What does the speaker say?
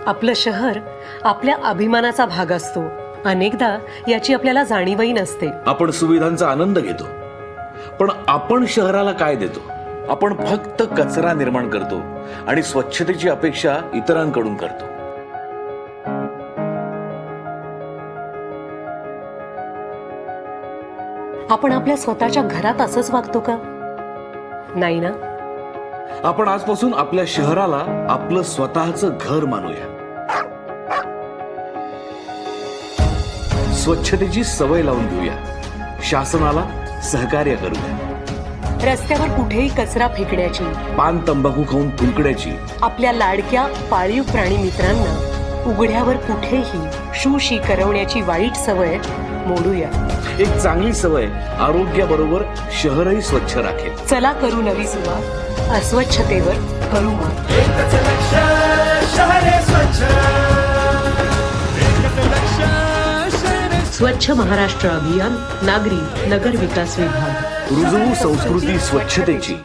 आपलं शहर आपल्या अभिमानाचा भाग असतो. अनेकदा याची आपल्याला जाणीवही नसते. आपण सुविधांचा आनंद घेतो, पण आपण शहराला काय देतो? आपण फक्त कचरा निर्माण करतो आणि स्वच्छतेची अपेक्षा इतरांकडून करतो. आपण आपल्या स्वतःच्या घरात असंच वागतो का? नाही ना. आपण आजपासून आपल्या शहराला आपलं स्वतःचं घर मानूया. स्वच्छतेची सवय लावून घेऊया. शासनाला सहकार्य करूया. रस्त्यावर कुठेही कचरा फेकण्याची, पान तंबाखू खाऊन थुंकण्याची, आपल्या लाडक्या पाळीव प्राणी मित्रांना उघड्यावर कुठेही शूशी करवण्याची वाईट सवय मोडूया. एक चांगली सवय आरोग्याबरोबर शहरही स्वच्छ राखेल. चला करू नवी सुरुवात. अस्वच्छतेवर करू मात. एकच लक्ष, शहरे स्वच्छ. एकच लक्ष, शहरे स्वच्छ महाराष्ट्र अभियान, नागरी नगर विकास विभाग. रुजवू संस्कृती स्वच्छतेची.